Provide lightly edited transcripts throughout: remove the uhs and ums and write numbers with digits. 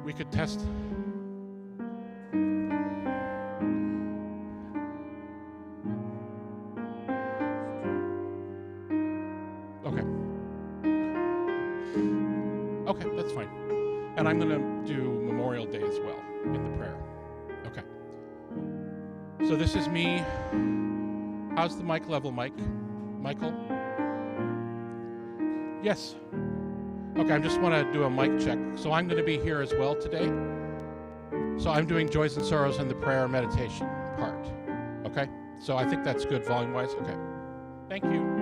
We could test. Okay. Okay, that's fine. And I'm going to do Memorial Day as well in the prayer. Okay. So this is me. How's the mic level, Mike? Michael? Yes. Okay, I just want to do a mic check. So I'm going to be here as well today. So I'm doing Joys and Sorrows in the prayer meditation part. Okay? So I think that's good volume-wise. Okay. Thank you.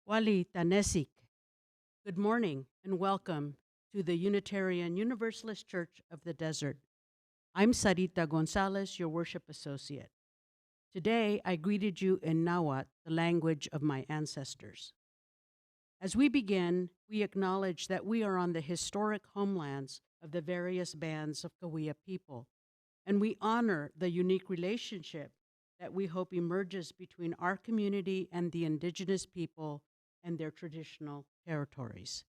Wali Tanesik. Good morning and welcome to the Unitarian Universalist Church of the Desert. I'm Sarita Gonzales, your worship associate. Today, I greeted you in Nahuatl, the language of my ancestors. As we begin, we acknowledge that we are on the historic homelands of the various bands of Cahuilla people, and we honor the unique relationship that we hope emerges between our community and the indigenous people and their traditional territories.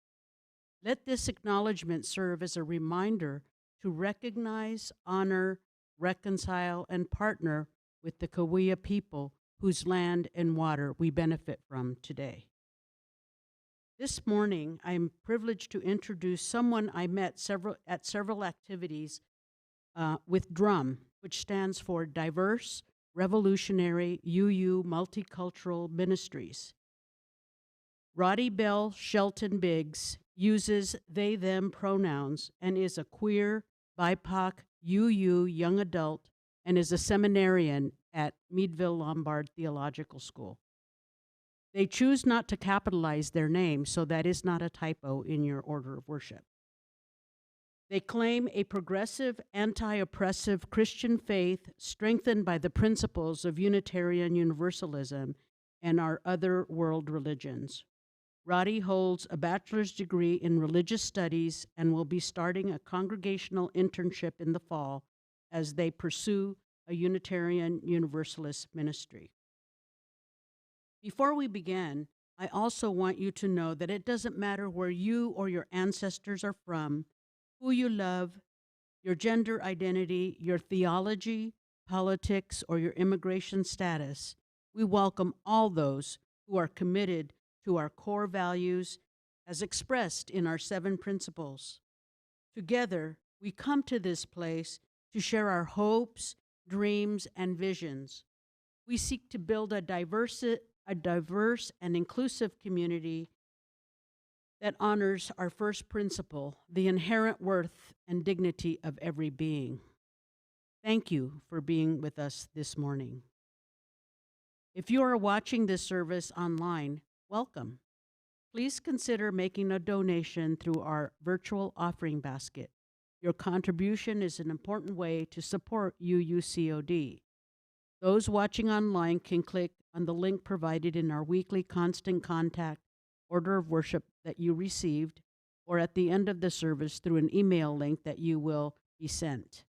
Let this acknowledgement serve as a reminder to recognize, honor, reconcile, and partner with the Cahuilla people whose land and water we benefit from today. This morning, I am privileged to introduce someone I met at several activities with DRUM, which stands for Diverse, Revolutionary, UU Multicultural Ministries. Roddy Bell-Shelton Biggs uses they-them pronouns and is a queer, BIPOC, UU young adult and is a seminarian at Meadville Lombard Theological School. They choose not to capitalize their name, so that is not a typo in your order of worship. They claim a progressive, anti-oppressive Christian faith strengthened by the principles of Unitarian Universalism and our other world religions. Roddy holds a bachelor's degree in religious studies and will be starting a congregational internship in the fall as they pursue a Unitarian Universalist ministry. Before we begin, I also want you to know that it doesn't matter where you or your ancestors are from, who you love, your gender identity, your theology, politics, or your immigration status. We welcome all those who are committed to our core values as expressed in our 7 principles. Together, we come to this place to share our hopes, dreams, and visions. We seek to build a diverse and inclusive community that honors our first principle, the inherent worth and dignity of every being. Thank you for being with us this morning. If you are watching this service online, welcome. Please consider making a donation through our virtual offering basket. Your contribution is an important way to support UUCOD. Those watching online can click on the link provided in our weekly constant contact order of worship that you received, or at the end of the service through an email link that you will be sent.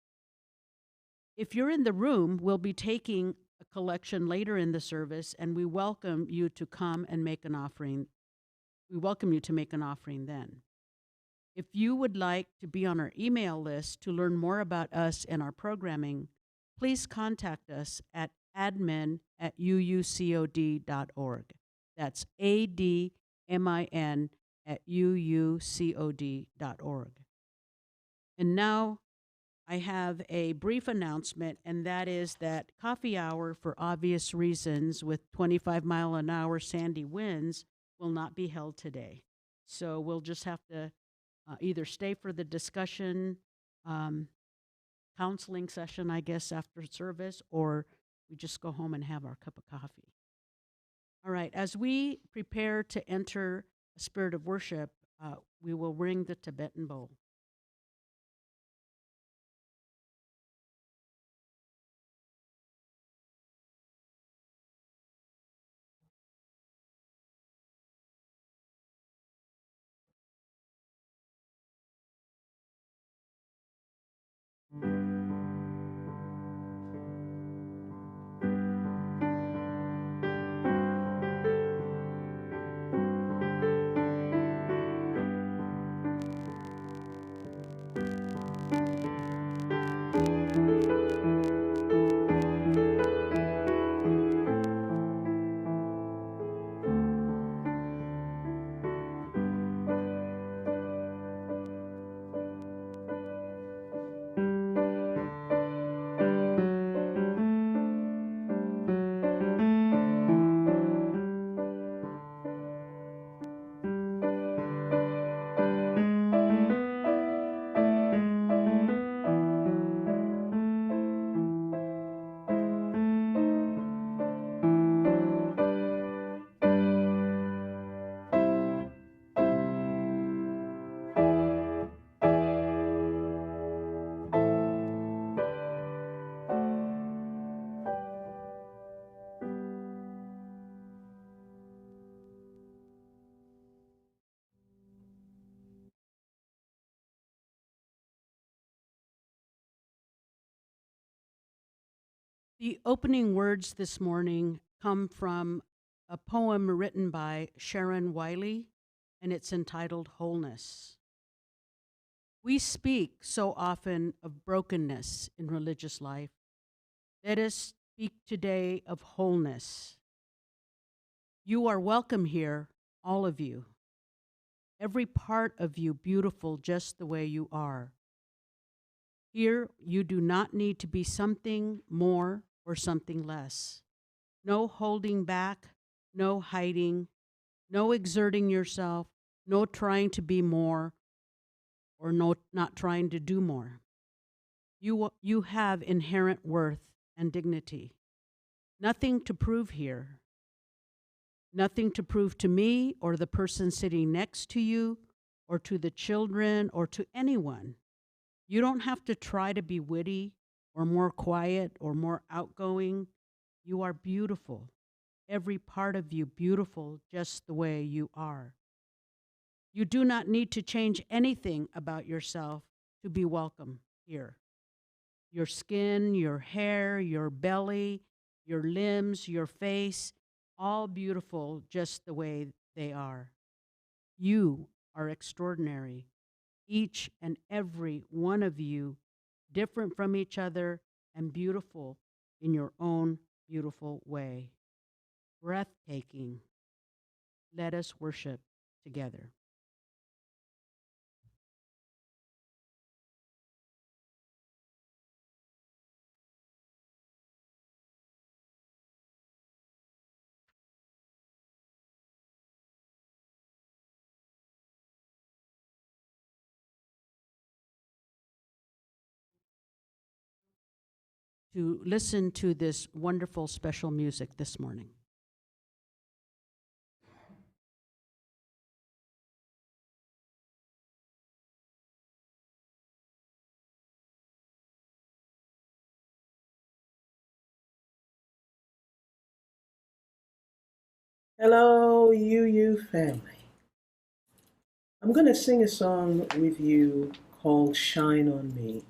If you're in the room, we'll be taking a collection later in the service, and we welcome you to come and make an offering. We welcome you to make an offering then. If you would like to be on our email list to learn more about us and our programming, please contact us at admin@uucod.org. That's admin@uucod.org. And now I have a brief announcement, and that is that coffee hour, for obvious reasons, with 25-mile-an-hour sandy winds, will not be held today. So we'll just have to either stay for the discussion, counseling session, I guess, after service, or we just go home and have our cup of coffee. All right, as we prepare to enter a spirit of worship, we will ring the Tibetan bowl. The opening words this morning come from a poem written by Sharon Wiley, and it's entitled Wholeness. We speak so often of brokenness in religious life. Let us speak today of wholeness. You are welcome here, all of you. Every part of you beautiful just the way you are. Here, you do not need to be something more or something less. No holding back, no hiding, no exerting yourself, no trying to be more, or not trying to do more. You have inherent worth and dignity. Nothing to prove here. Nothing to prove to me or the person sitting next to you or to the children or to anyone. You don't have to try to be witty or more quiet or more outgoing. You are beautiful. Every part of you beautiful just the way you are. You do not need to change anything about yourself to be welcome here. Your skin, your hair, your belly, your limbs, your face, all beautiful just the way they are. You are extraordinary. Each and every one of you different from each other and beautiful in your own beautiful way. Breathtaking. Let us worship together. To listen to this wonderful special music this morning. Hello, UU family. I'm going to sing a song with you called Shine on Me.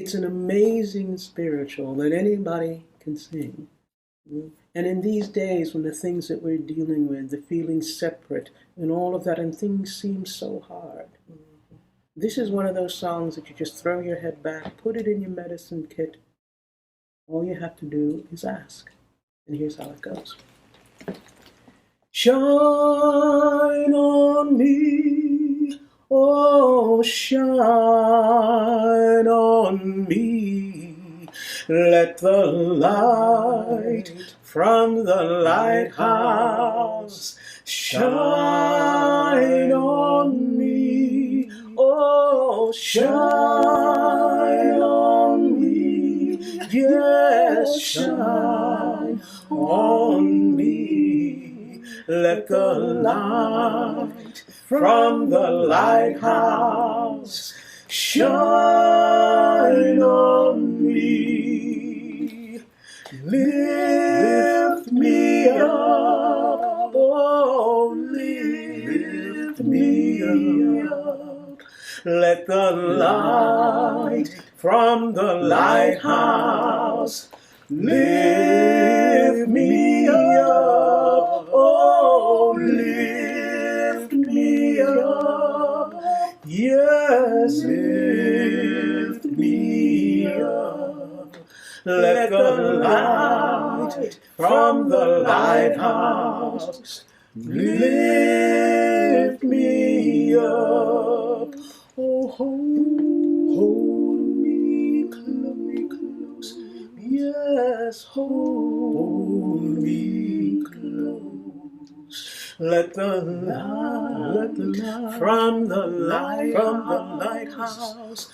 It's an amazing spiritual that anybody can sing. And in these days when the things that we're dealing with, the feeling separate and all of that, and things seem so hard, this is one of those songs that you just throw your head back, put it in your medicine kit. All you have to do is ask. And here's how it goes. Shine on me, oh shine on me. Let the light from the lighthouse shine on me, oh shine on me, yes, shine on me. Let the light from the lighthouse shine on me. Lift me up, oh, lift me up. Let the light from the lighthouse lift me up, oh, lift me up, yes, lift me up. Let the light from the lighthouse lift me up, oh, hold me close, yes, hold me close. Let the light from the lighthouse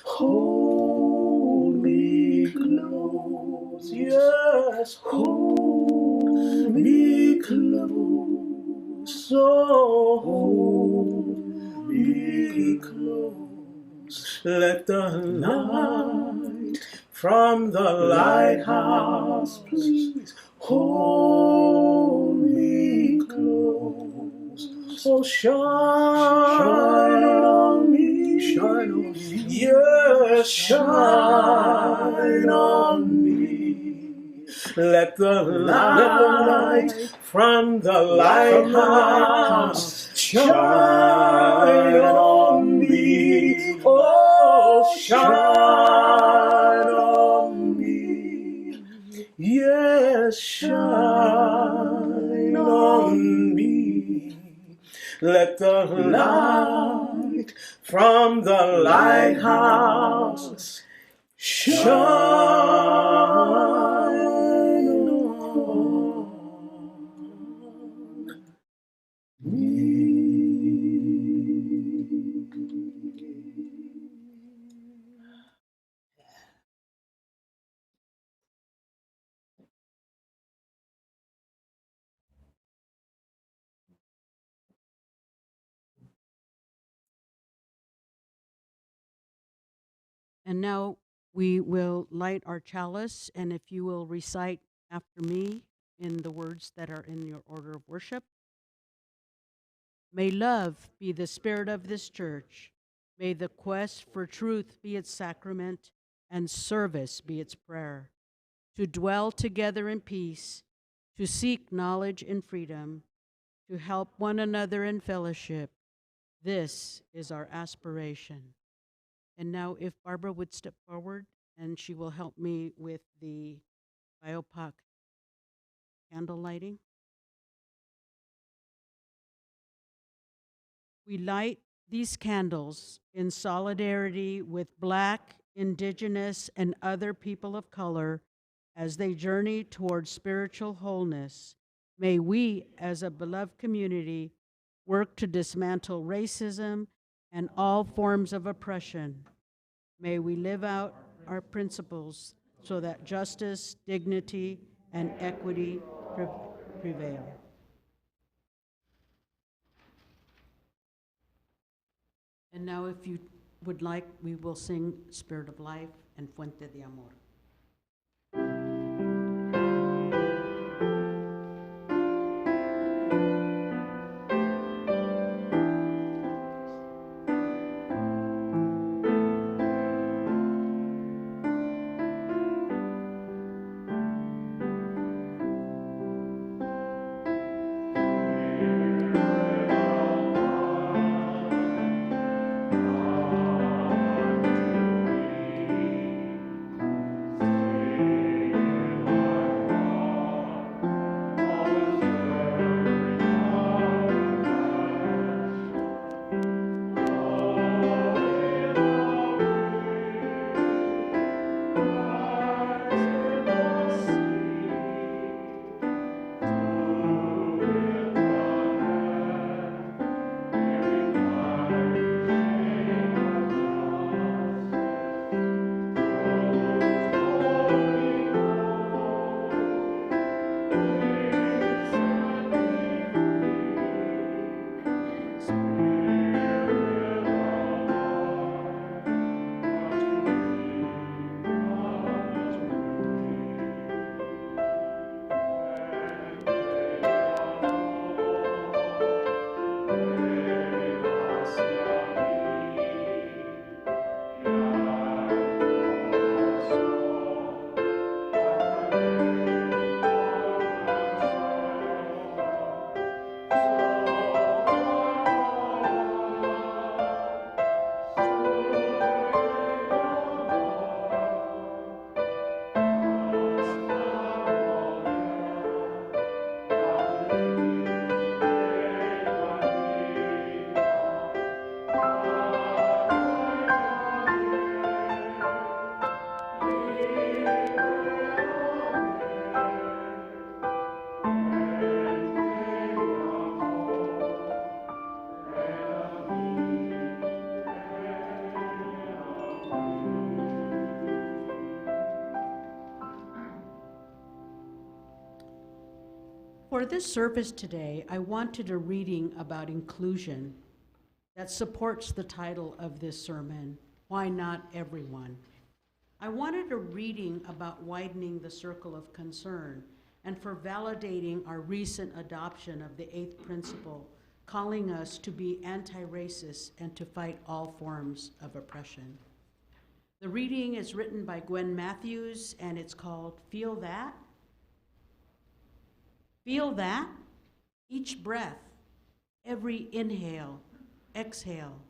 hold me close, yes, hold me close, oh, hold me close. Let the light from the lighthouse, please, hold me close. Oh, shine on me, yes, shine on me. Let the light from the lighthouse shine on me. Oh, shine on me. Yes, shine on me. Let the light from the lighthouse shine on me. And now we will light our chalice, and if you will recite after me in the words that are in your order of worship. May love be the spirit of this church. May the quest for truth be its sacrament, and service be its prayer. To dwell together in peace, to seek knowledge in freedom, to help one another in fellowship. This is our aspiration. And now if Barbara would step forward, and she will help me with the BIPOC candle lighting. We light these candles in solidarity with Black, Indigenous, and other people of color as they journey towards spiritual wholeness. May we, as a beloved community, work to dismantle racism and all forms of oppression. May we live out our principles so that justice, dignity, and equity prevail. And now, if you would like, we will sing Spirit of Life and Fuente de Amor. For this service today, I wanted a reading about inclusion that supports the title of this sermon, Why Not Everyone? I wanted a reading about widening the circle of concern and for validating our recent adoption of the 8th principle, calling us to be anti-racist and to fight all forms of oppression. The reading is written by Gwen Matthews, and it's called Feel That? Feel that? Each breath, every inhale, exhale.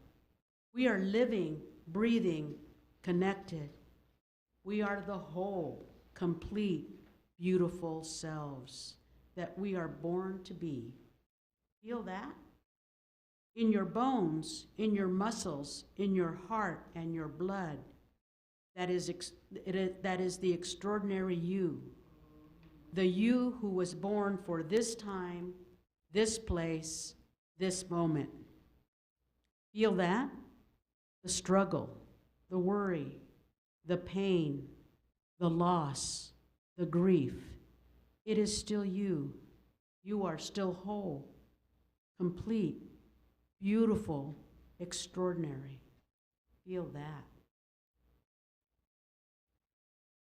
We are living, breathing, connected. We are the whole, complete, beautiful selves that we are born to be. Feel that? In your bones, in your muscles, in your heart and your blood. That is the extraordinary you. The you who was born for this time, this place, this moment. Feel that? The struggle, the worry, the pain, the loss, the grief. It is still you. You are still whole, complete, beautiful, extraordinary. Feel that.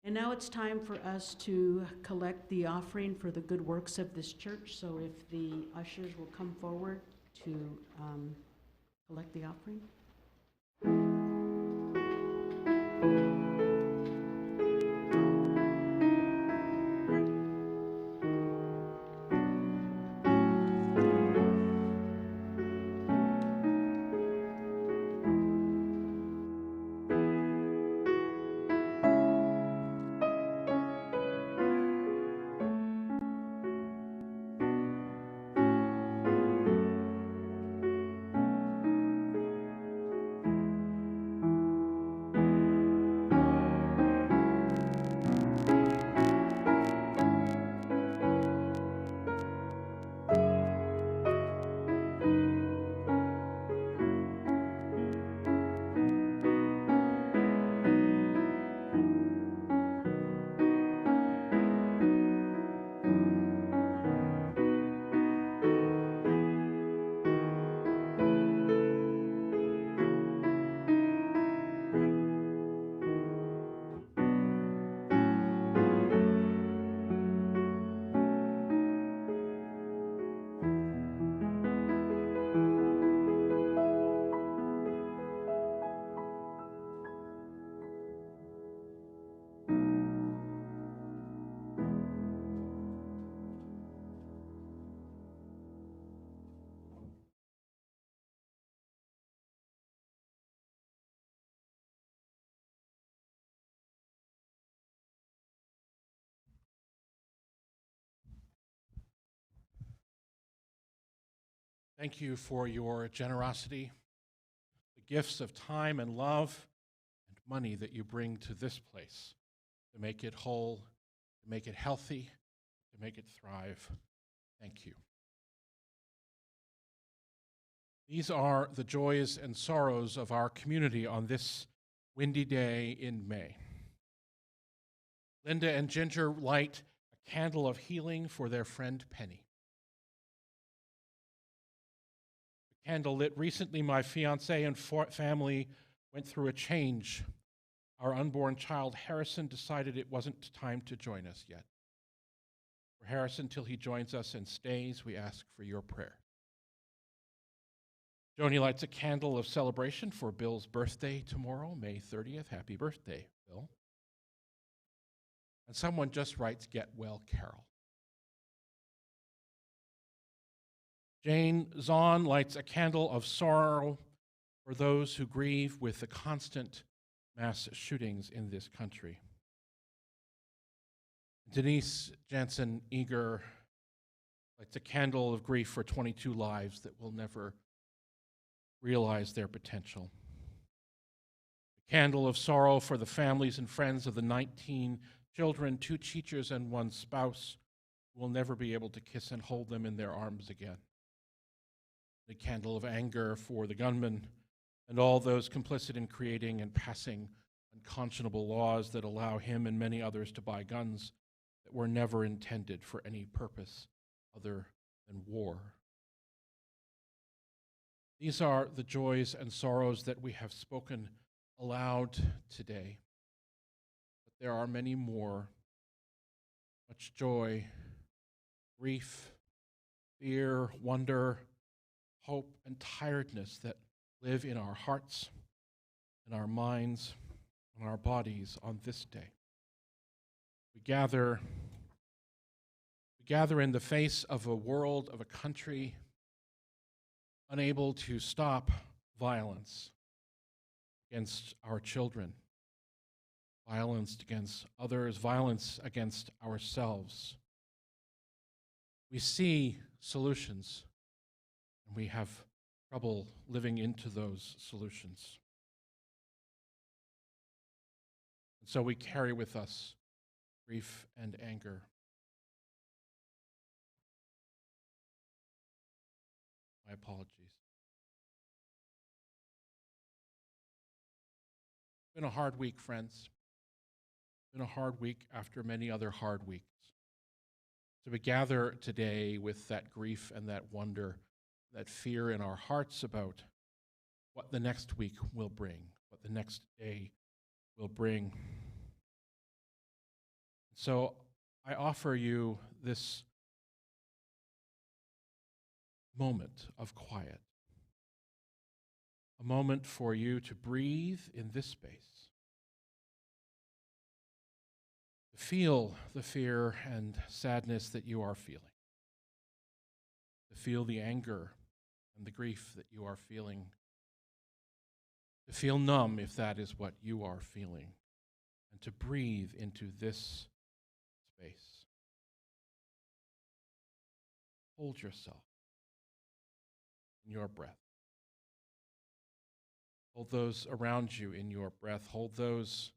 And now it's time for us to collect the offering for the good works of this church. So if the ushers will come forward to collect the offering. Thank you for your generosity, the gifts of time and love and money that you bring to this place to make it whole, to make it healthy, to make it thrive. Thank you. These are the joys and sorrows of our community on this windy day in May. Linda and Ginger light a candle of healing for their friend Penny. The candle lit recently, my fiance and family went through a change. Our unborn child, Harrison, decided it wasn't time to join us yet. For Harrison, till he joins us and stays, we ask for your prayer. Joni lights a candle of celebration for Bill's birthday tomorrow, May 30th. Happy birthday, Bill. And someone just writes, "Get well, Carol." Jane Zahn lights a candle of sorrow for those who grieve with the constant mass shootings in this country. Denise Jansen Eager lights a candle of grief for 22 lives that will never realize their potential. A candle of sorrow for the families and friends of the 19 children, 2 teachers, and 1 spouse who will never be able to kiss and hold them in their arms again. A candle of anger for the gunman and all those complicit in creating and passing unconscionable laws that allow him and many others to buy guns that were never intended for any purpose other than war. These are the joys and sorrows that we have spoken aloud today. But there are many more. Much joy, grief, fear, wonder, hope, and tiredness that live in our hearts, in our minds, and our bodies on this day. We gather gather in the face of a world, of a country, unable to stop violence against our children, violence against others, violence against ourselves. We see solutions, and we have trouble living into those solutions. And so we carry with us grief and anger. My apologies. It's been a hard week, friends. It's been a hard week after many other hard weeks. So we gather today with that grief and that wonder, that fear in our hearts about what the next week will bring, what the next day will bring. So I offer you this moment of quiet, a moment for you to breathe in this space, to feel the fear and sadness that you are feeling, to feel the anger and the grief that you are feeling, to feel numb if that is what you are feeling, and to breathe into this space. Hold yourself in your breath. Hold those around you in your breath. Hold those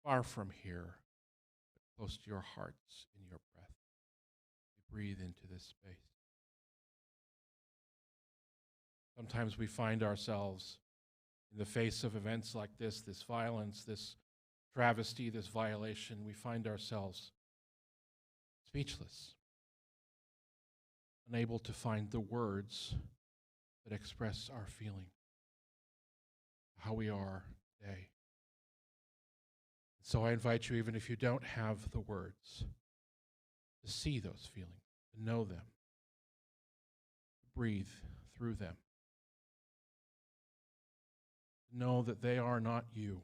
far from here, but close to your hearts in your breath. You breathe into this space. Sometimes we find ourselves in the face of events like this violence, this travesty, this violation. We find ourselves speechless, unable to find the words that express our feeling, how we are today. So I invite you, even if you don't have the words, to see those feelings, to know them, to breathe through them, to know that they are not you.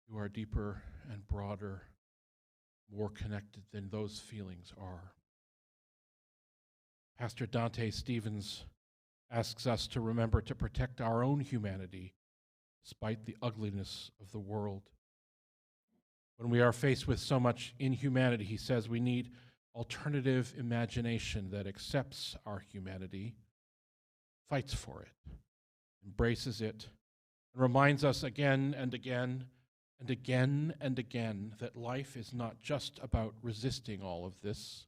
You are deeper and broader, more connected than those feelings are. Pastor Dante Stevens asks us to remember to protect our own humanity despite the ugliness of the world. When we are faced with so much inhumanity, he says we need alternative imagination that accepts our humanity, fights for it, embraces it, and reminds us again and again and again and again that life is not just about resisting all of this,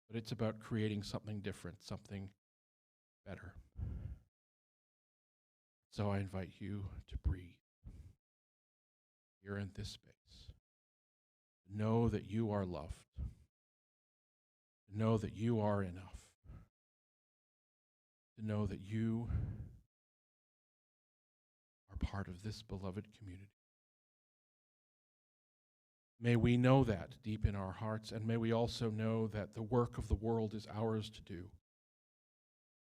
but it's about creating something different, something better. So I invite you to breathe here in this space. Know that you are loved. Know that you are enough. To know that you are part of this beloved community. May we know that deep in our hearts, and may we also know that the work of the world is ours to do.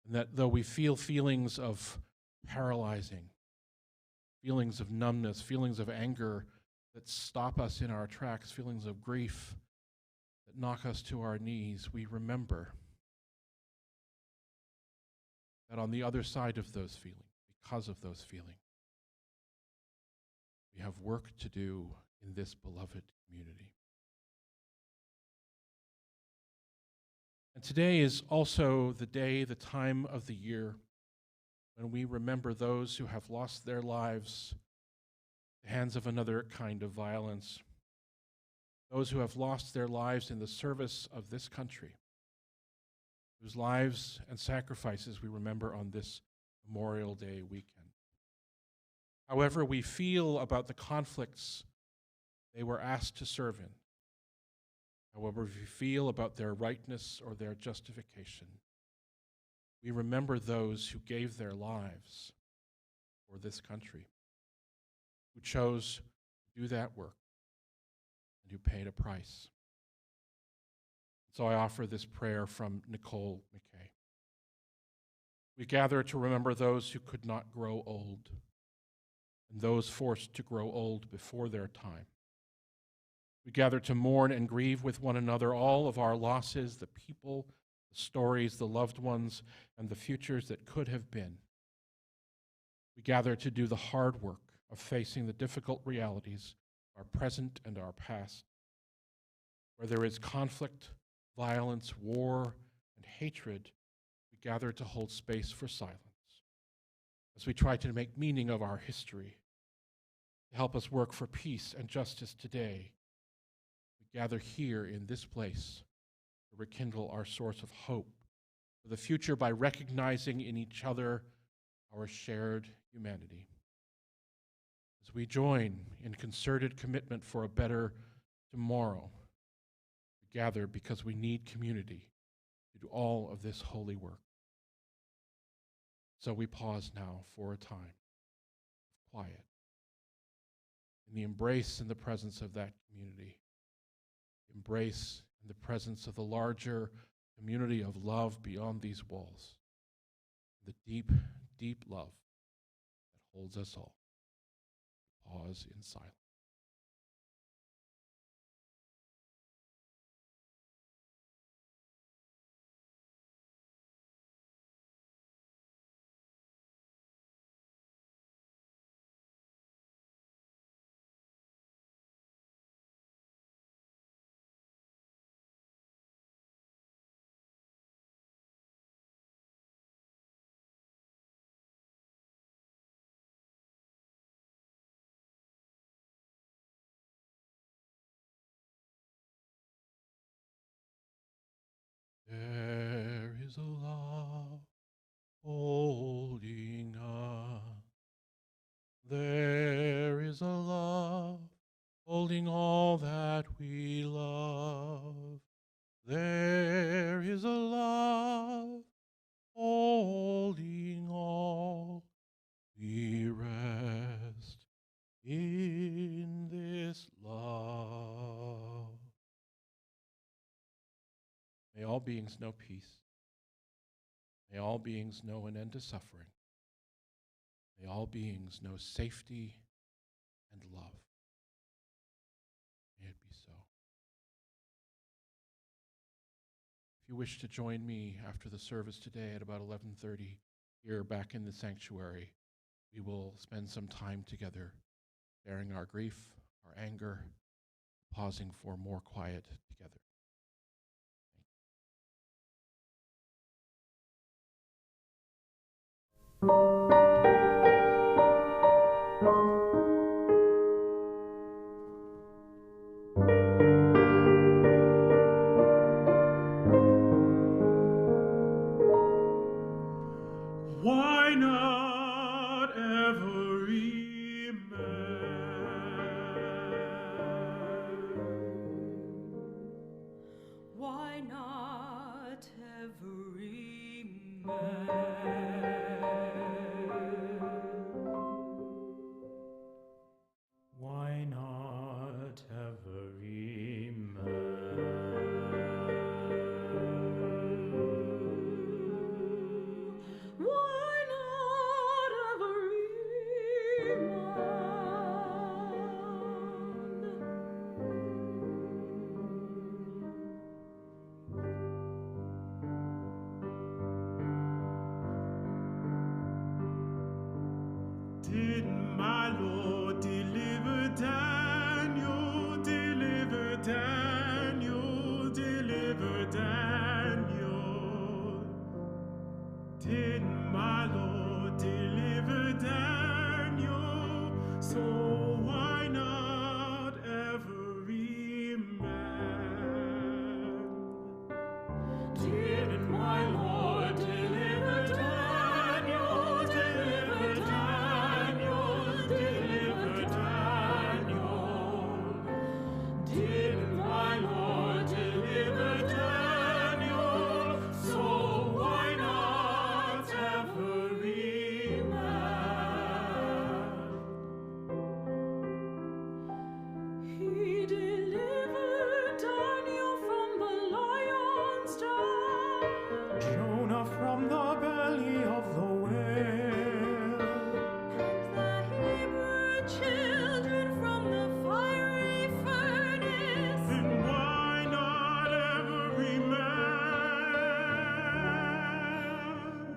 And that though we feel feelings of paralyzing, feelings of numbness, feelings of anger that stop us in our tracks, feelings of grief that knock us to our knees, we remember that on the other side of those feelings, because of those feelings, we have work to do in this beloved community. And today is also the day, the time of the year when we remember those who have lost their lives at the hands of another kind of violence, those who have lost their lives in the service of this country, whose lives and sacrifices we remember on this Memorial Day weekend. However we feel about the conflicts they were asked to serve in, however we feel about their rightness or their justification, we remember those who gave their lives for this country, who chose to do that work and who paid a price. So I offer this prayer from Nicole McKay. We gather to remember those who could not grow old and those forced to grow old before their time. We gather to mourn and grieve with one another all of our losses, the people, the stories, the loved ones, and the futures that could have been. We gather to do the hard work of facing the difficult realities, our present and our past. Where there is conflict, violence, war, and hatred, we gather to hold space for silence as we try to make meaning of our history, to help us work for peace and justice today. We gather here in this place to rekindle our source of hope for the future by recognizing in each other our shared humanity. As we join in concerted commitment for a better tomorrow, we gather because we need community to do all of this holy work. So we pause now for a time of quiet in the embrace and the presence of that community, embrace in the presence of the larger community of love beyond these walls, the deep, deep love that holds us all. Pause in silence. There is a love holding us. There is a love holding all that we love. There is a love holding all. We rest in this love. May all beings know peace. May all beings know an end to suffering. May all beings know safety and love. May it be so. If you wish to join me after the service today at about 11:30 here back in the sanctuary, we will spend some time together, sharing our grief, our anger, pausing for more quiet together. Why not every man? Why not every man? Why not every man? Why not every man? Did my Lord deliver Daniel, deliver Daniel, deliver Daniel? Did my Lord deliver Daniel? So why not every man? Did my Lord deliver Daniel, deliver Daniel, deliver Daniel? Did my Lord deliver Daniel? So why not every man?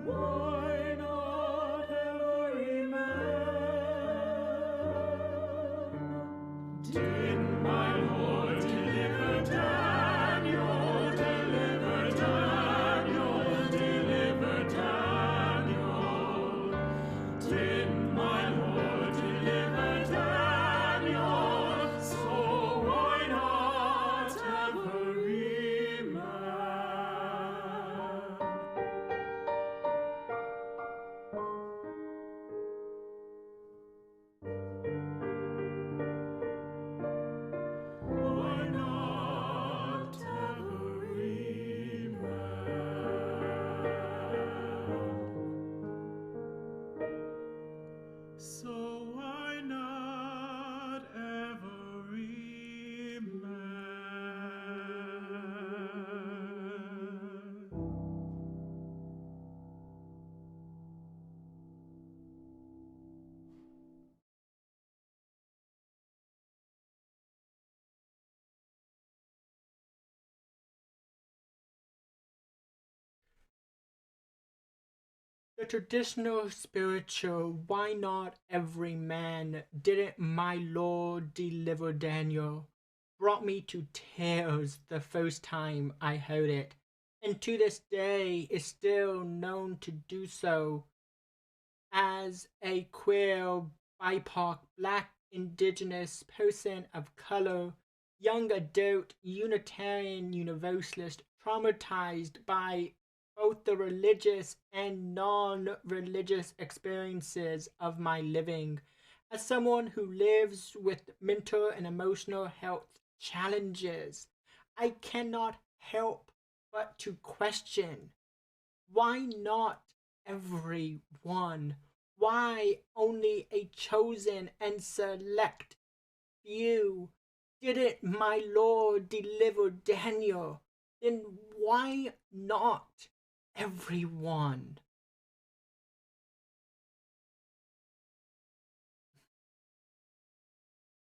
Why not every man? Did my Lord deliver Daniel, deliver Daniel, deliver Daniel? Did my Lord deliver Daniel? So why not every man? Why not every man? So why not every man? The traditional spiritual, why not every man, didn't my Lord deliver Daniel, brought me to tears the first time I heard it, and to this day is still known to do so. As a queer, BIPOC, Black, Indigenous person of color, young adult Unitarian Universalist, traumatized by both the religious and non-religious experiences of my living, as someone who lives with mental and emotional health challenges, I cannot help but to question, why not everyone? Why only a chosen and select few? Didn't my Lord deliver Daniel? Then why not everyone?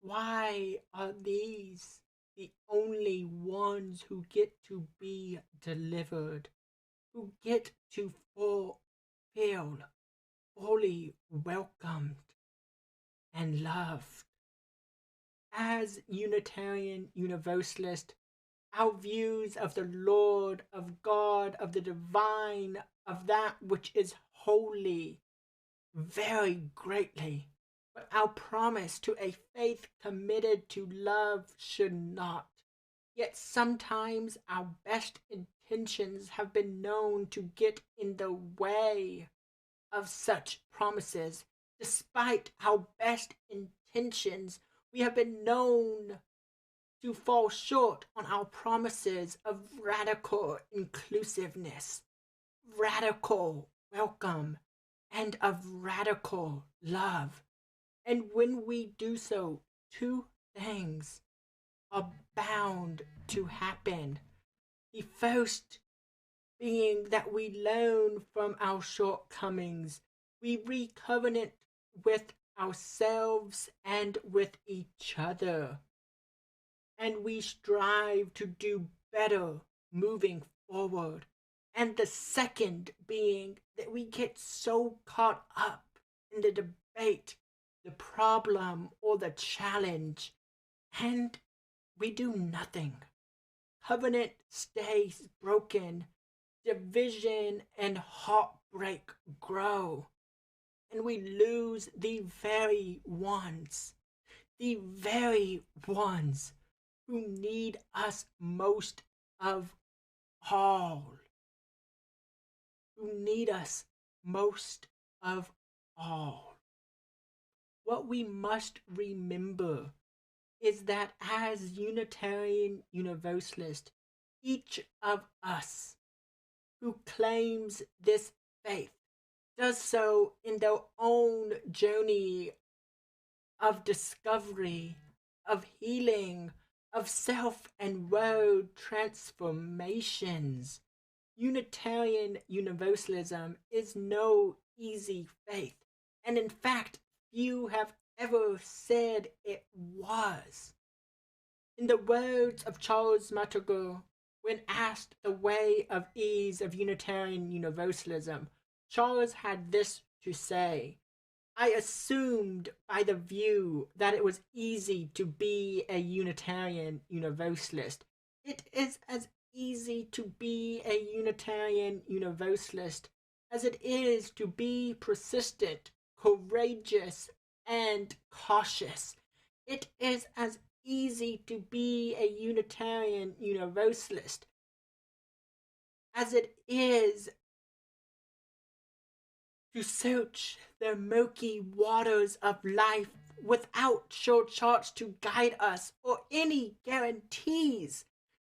Why are these the only ones who get to be delivered, who get to feel fully welcomed and loved? As Unitarian Universalist, our views of the Lord, of God, of the divine, of that which is holy, vary greatly, but our promise to a faith committed to love should not. Yet sometimes our best intentions have been known to get in the way of such promises. Despite our best intentions, we have been known to fall short on our promises of radical inclusiveness, radical welcome, and of radical love. And when we do so, two things are bound to happen. The first being that we learn from our shortcomings, we recovenant with ourselves and with each other, and we strive to do better moving forward. And the second being that we get so caught up in the debate, the problem, or the challenge, and we do nothing. Covenant stays broken, division and heartbreak grow, and we lose the very ones who need us most of all. Who need us most of all. What we must remember is that as Unitarian Universalists, each of us who claims this faith does so in their own journey of discovery, of healing, of self and world transformations. Unitarian Universalism is no easy faith, and in fact, few have ever said it was. In the words of Charles Marteau, when asked the way of ease of Unitarian Universalism, Charles had this to say: I assumed by the view that it was easy to be a Unitarian Universalist. It is as easy to be a Unitarian Universalist as it is to be persistent, courageous, and cautious. It is as easy to be a Unitarian Universalist as it is to search the murky waters of life without sure charts to guide us or any guarantees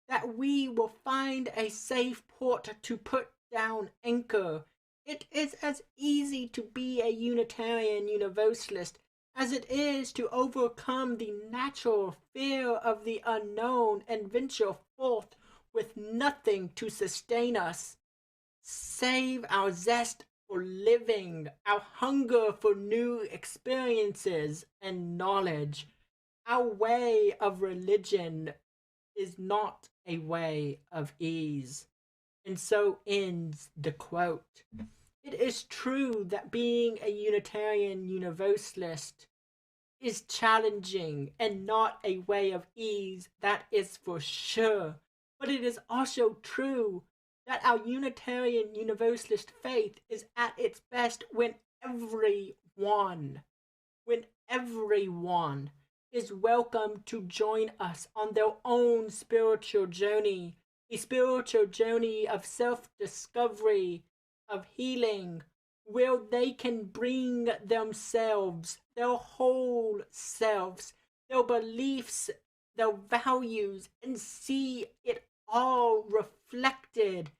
that we will find a safe port to put down anchor. It is as easy to be a Unitarian Universalist as it is to overcome the natural fear of the unknown and venture forth with nothing to sustain us save our zest for living, our hunger for new experiences and knowledge. Our way of religion is not a way of ease. And so ends the quote. It is true that being a Unitarian Universalist is challenging and not a way of ease, that is for sure. But it is also true that our Unitarian Universalist faith is at its best when everyone is welcome to join us on their own spiritual journey, a spiritual journey of self-discovery, of healing, where they can bring themselves, their whole selves, their beliefs, their values, and see it all reflected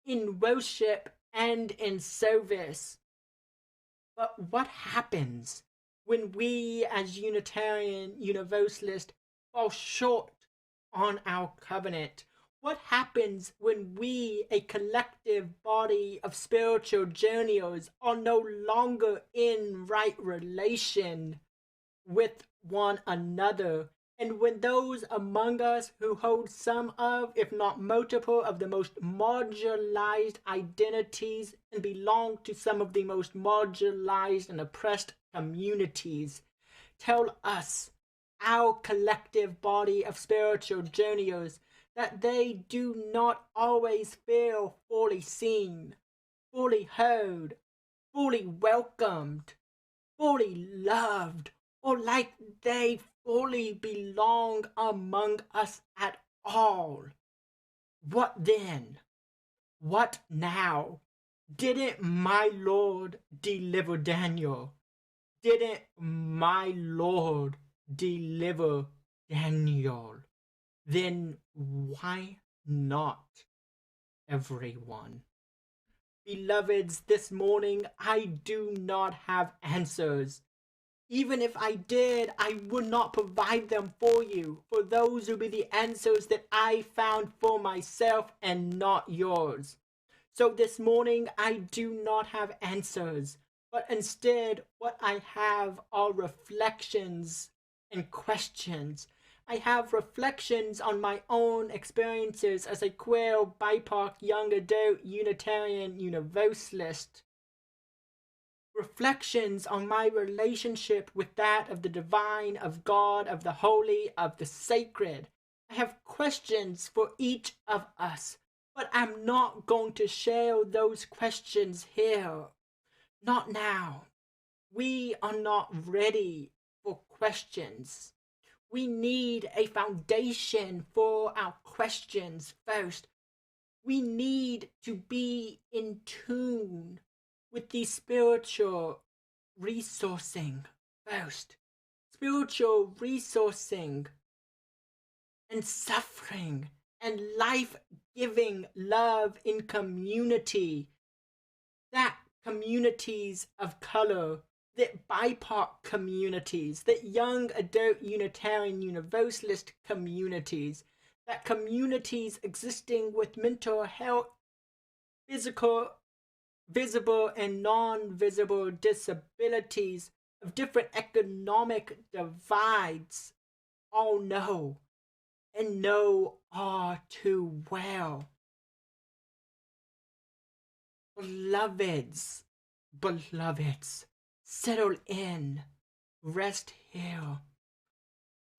in worship and in service. But what happens when we as Unitarian Universalists fall short on our covenant? What happens when we, a collective body of spiritual journeyers, are no longer in right relation with one another? And when those among us who hold some of, if not multiple, of the most marginalized identities and belong to some of the most marginalized and oppressed communities tell us, our collective body of spiritual journeyers, that they do not always feel fully seen, fully heard, fully welcomed, fully loved, or like they fully belong among us at all. What then? What now? Didn't my Lord deliver Daniel? Didn't my Lord deliver Daniel? Then why not everyone? Beloveds, this morning I do not have answers. Even if I did, I would not provide them for you, for those will be the answers that I found for myself and not yours. So this morning I do not have answers, but instead what I have are reflections and questions. I have reflections on my own experiences as a queer, BIPOC, young adult, Unitarian Universalist. Reflections on my relationship with that of the divine, of God, of the holy, of the sacred. I have questions for each of us, but I'm not going to share those questions here. Not now. We are not ready for questions. We need a foundation for our questions first. We need to be in tune with the spiritual resourcing first. Spiritual resourcing and suffering and life-giving love in community. That communities of color, that BIPOC communities, that young adult Unitarian Universalist communities, that communities existing with mental health, physical, visible and non-visible disabilities of different economic divides all know and know all too well. beloveds, settle in, rest here,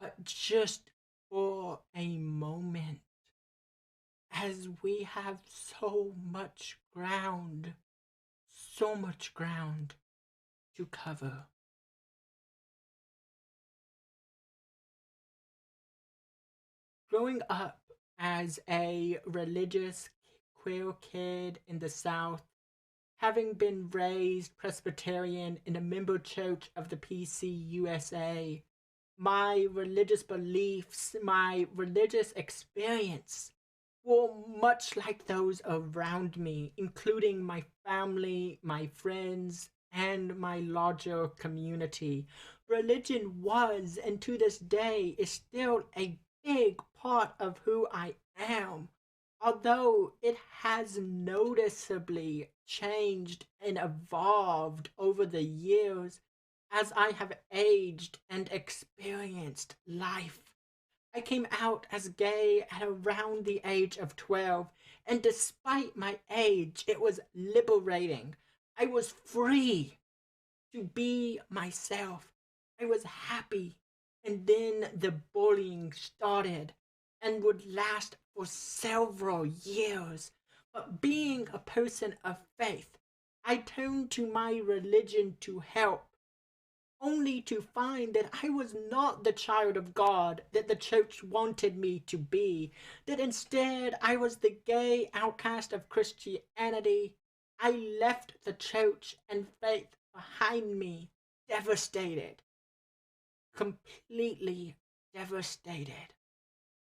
but just for a moment, as we have so much ground to cover. Growing up as a religious queer kid in the South, having been raised Presbyterian in a member church of the PCUSA, my religious beliefs, my religious experience were much like those around me, including my family, my friends, and my larger community. Religion was, and to this day is still, a big part of who I am, although it has noticeably changed and evolved over the years as I have aged and experienced life. I came out as gay at around the age of 12, and despite my age, it was liberating. I was free to be myself. I was happy. And then the bullying started and would last for several years. But being a person of faith, I turned to my religion to help, only to find that I was not the child of God that the church wanted me to be, that instead I was the gay outcast of Christianity. I left the church and faith behind me, devastated, completely devastated.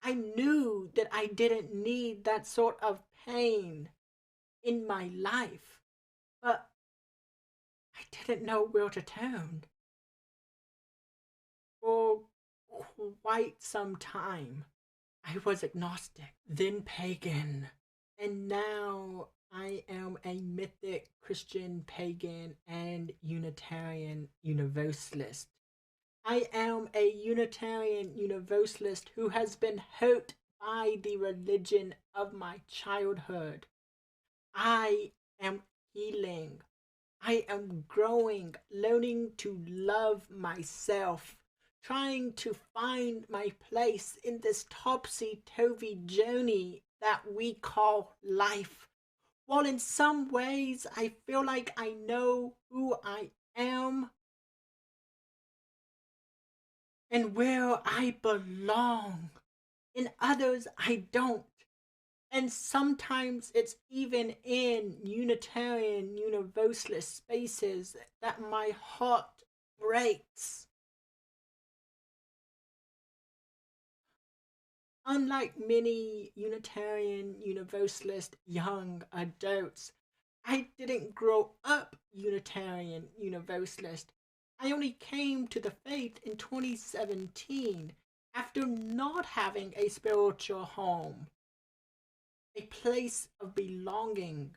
I knew that I didn't need that sort of pain in my life, but I didn't know where to turn. For quite some time, I was agnostic, then pagan, and now I am a mythic Christian pagan and Unitarian Universalist. I am a Unitarian Universalist who has been hurt by the religion of my childhood. I am healing. I am growing, learning to love myself, trying to find my place in this topsy-turvy journey that we call life. While in some ways I feel like I know who I am and where I belong, in others I don't. And sometimes it's even in Unitarian Universalist spaces that my heart breaks. Unlike many Unitarian Universalist young adults, I didn't grow up Unitarian Universalist. I only came to the faith in 2017 after not having a spiritual home, a place of belonging,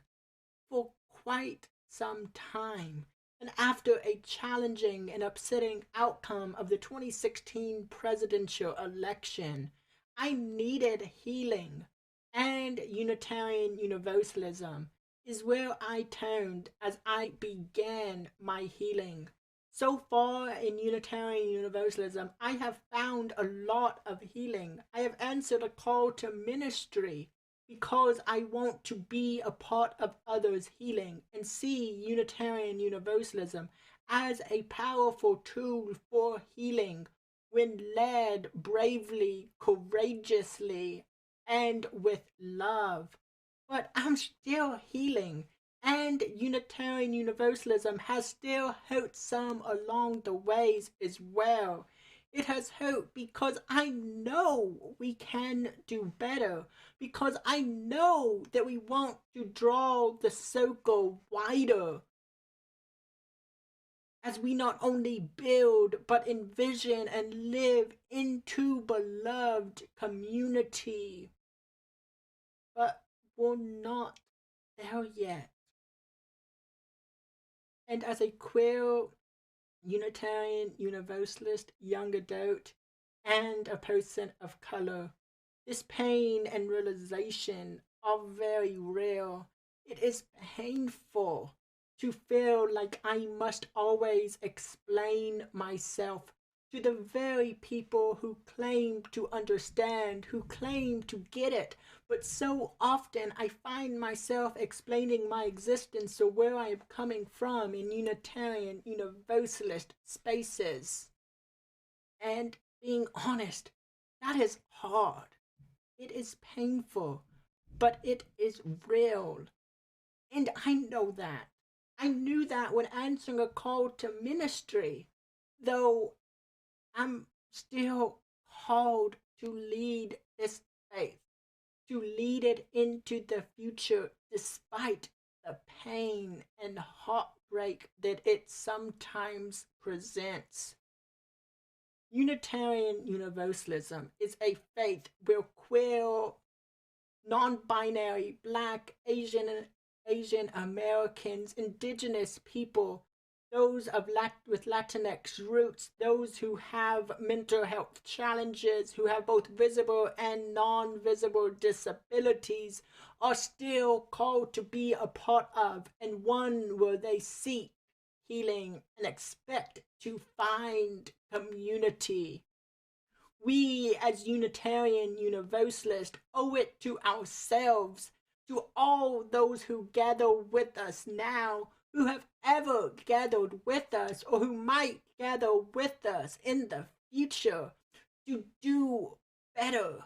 for quite some time. And after a challenging and upsetting outcome of the 2016 presidential election, I needed healing, and Unitarian Universalism is where I turned as I began my healing. So far in Unitarian Universalism, I have found a lot of healing. I have answered a call to ministry because I want to be a part of others' healing and see Unitarian Universalism as a powerful tool for healing when led bravely, courageously, and with love. But I'm still healing, and Unitarian Universalism has still hurt some along the ways as well. It has hurt because I know we can do better, because I know that we want to draw the circle wider as we not only build but envision and live into beloved community. But we're not there yet. And as a queer Unitarian Universalist young adult and a person of color, this pain and realization are very real, It is painful to feel like I must always explain myself to the very people who claim to understand, who claim to get it. But so often I find myself explaining my existence or where I am coming from in Unitarian Universalist spaces. And being honest, that is hard. It is painful, but it is real. And I know that. I knew that when answering a call to ministry, though I'm still called to lead this faith, to lead it into the future despite the pain and heartbreak that it sometimes presents. Unitarian Universalism is a faith where queer, non-binary, Black, Asian Americans, indigenous people, those with Latinx roots, those who have mental health challenges, who have both visible and non-visible disabilities, are still called to be a part of, and one where they seek healing and expect to find community. We as Unitarian Universalists owe it to ourselves, to all those who gather with us now, who have ever gathered with us, or who might gather with us in the future, to do better.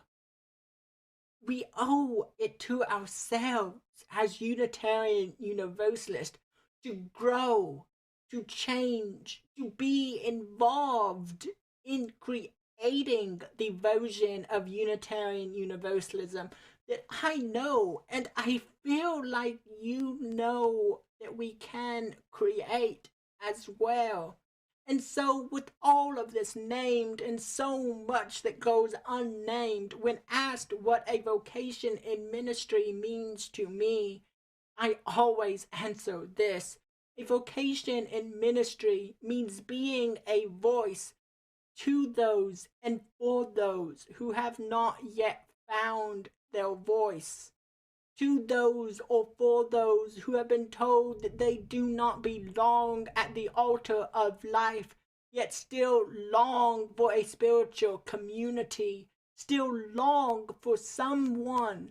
We owe it to ourselves as Unitarian Universalists to grow, to change, to be involved in creating the version of Unitarian Universalism that I know and I feel like you know that we can create as well. And so with all of this named and so much that goes unnamed, when asked what a vocation in ministry means to me, I always answer this. A vocation in ministry means being a voice to those and for those who have not yet found their voice, to those or for those who have been told that they do not belong at the altar of life, yet still long for a spiritual community, still long for someone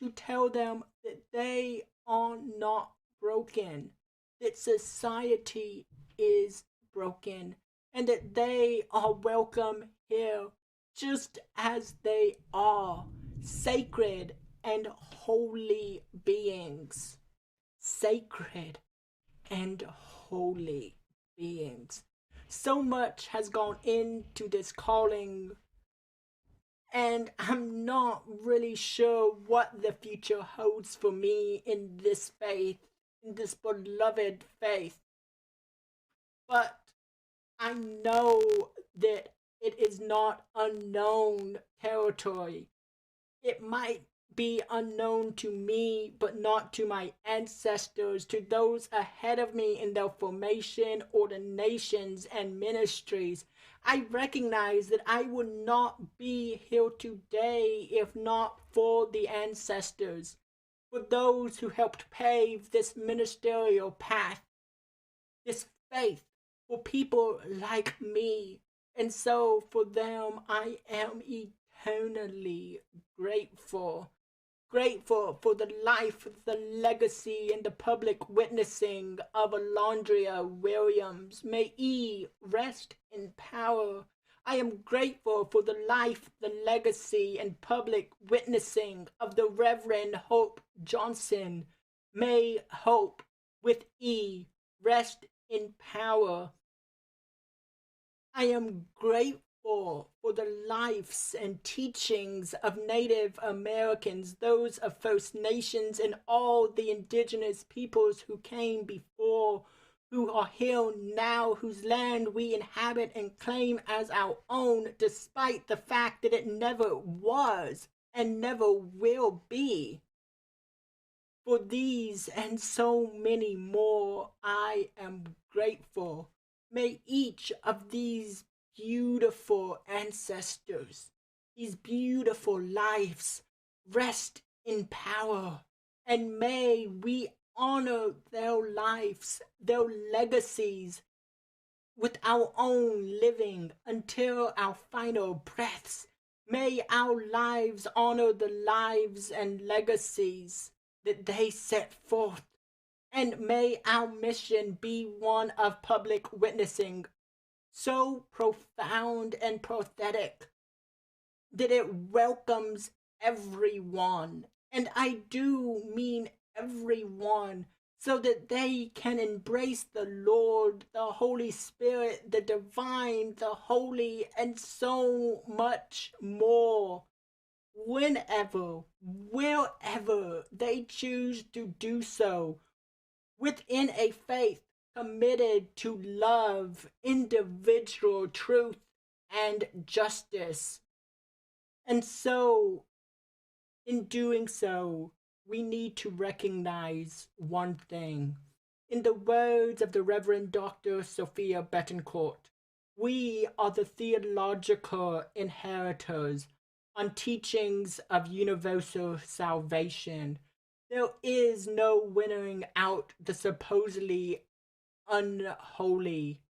to tell them that they are not broken, that society is broken, and that they are welcome here just as they are, sacred and holy beings. Sacred and holy beings. So much has gone into this calling, and I'm not really sure what the future holds for me in this faith, in this beloved faith. But I know that it is not unknown territory. It might be unknown to me, but not to my ancestors, to those ahead of me in their formation, ordinations, and ministries. I recognize that I would not be here today if not for the ancestors, for those who helped pave this ministerial path, this faith for people like me. And so for them, I am eternally grateful. Grateful for the life, the legacy, and the public witnessing of Alondria Williams. May E rest in power. I am grateful for the life, the legacy, and public witnessing of the Reverend Hope Johnson. May Hope with E rest in power. I am grateful for the lives and teachings of Native Americans, those of First Nations, and all the indigenous peoples who came before, who are here now, whose land we inhabit and claim as our own, despite the fact that it never was and never will be. For these and so many more, I am grateful. May each of these beautiful ancestors, these beautiful lives, rest in power, and may we honor their lives, their legacies, with our own living until our final breaths. May our lives honor the lives and legacies that they set forth, and may our mission be one of public witnessing, so profound and prophetic that it welcomes everyone, and I do mean everyone, so that they can embrace the Lord, the Holy Spirit, the divine, the holy, and so much more, whenever, wherever they choose to do so, within a faith committed to love, individual truth, and justice. And so, in doing so, we need to recognize one thing. In the words of the Reverend Dr. Sophia Betancourt, we are the theological inheritors on teachings of universal salvation. There is no winnowing out the supposedly unholy,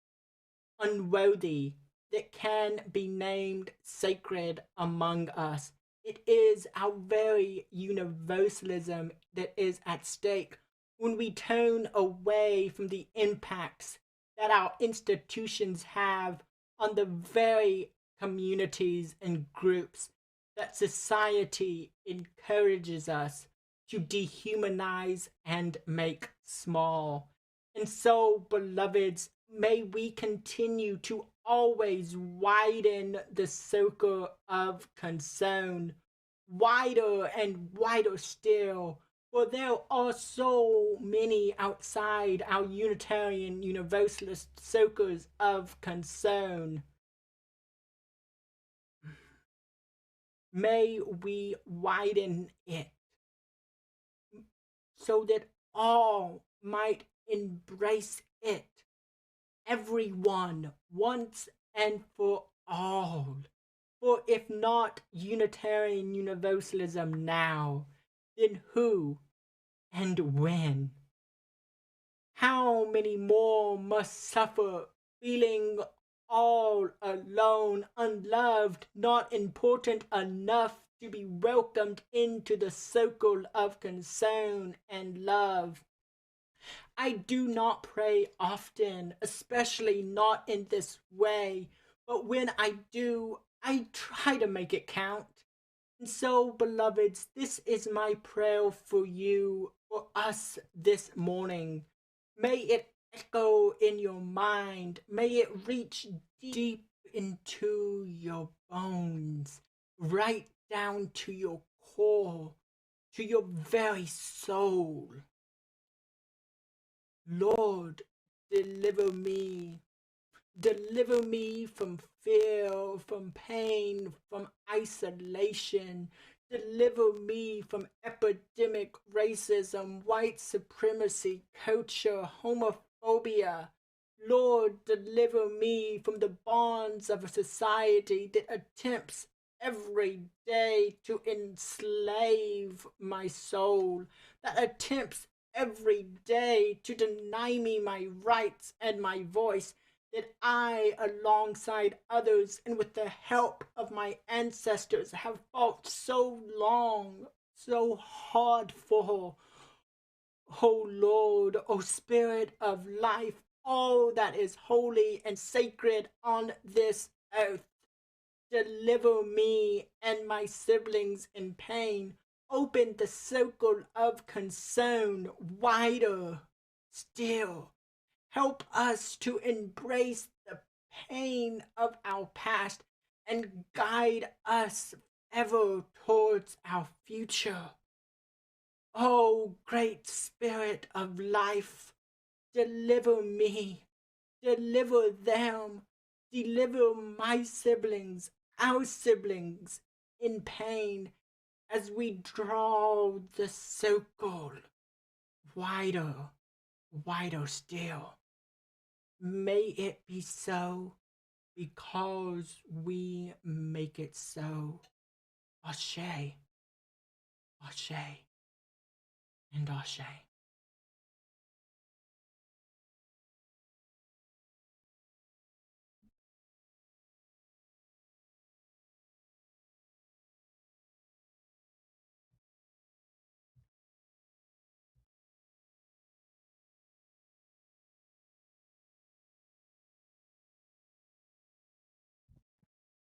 unworthy, that can be named sacred among us. It is our very universalism that is at stake when we turn away from the impacts that our institutions have on the very communities and groups that society encourages us to dehumanize and make small. And so, beloveds, may we continue to always widen the circle of concern, wider and wider still, for there are so many outside our Unitarian Universalist circles of concern. May we widen it so that all might embrace it, everyone, once and for all. For if not Unitarian Universalism now, then who and when? How many more must suffer, feeling all alone, unloved, not important enough to be welcomed into the circle of concern and love? I do not pray often, especially not in this way, but when I do, I try to make it count. And so, beloveds, this is my prayer for you, for us this morning. May it echo in your mind. May it reach deep into your bones, right down to your core, to your very soul. Lord, deliver me. Deliver me from fear, from pain, from isolation. Deliver me from epidemic racism, white supremacy, culture, homophobia. Lord, deliver me from the bonds of a society that attempts every day to enslave my soul, that attempts every day to deny me my rights and my voice, that I, alongside others and with the help of my ancestors, have fought so long, so hard for. O Lord, O Spirit of life, all that is holy and sacred on this earth, deliver me and my siblings in pain. Open the circle of concern wider still. Help us to embrace the pain of our past and guide us ever towards our future. Oh, great Spirit of life, deliver me, deliver them, deliver my siblings, our siblings in pain as we draw the circle wider, wider still. May it be so, because we make it so. Ashe. Ashe and Ashe.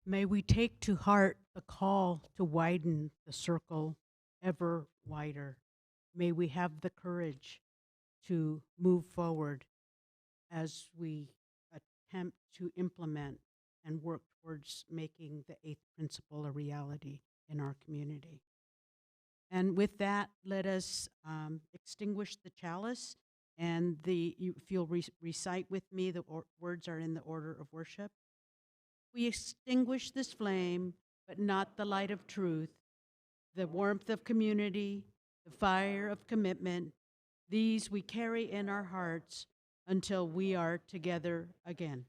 May we take to heart the call to widen the circle ever wider. May we have the courage to move forward as we attempt to implement and work towards making the eighth principle a reality in our community. And with that, let us extinguish the chalice. And if you'll recite with me, the words are in the order of worship. We extinguish this flame, but not the light of truth, the warmth of community, the fire of commitment. These we carry in our hearts until we are together again.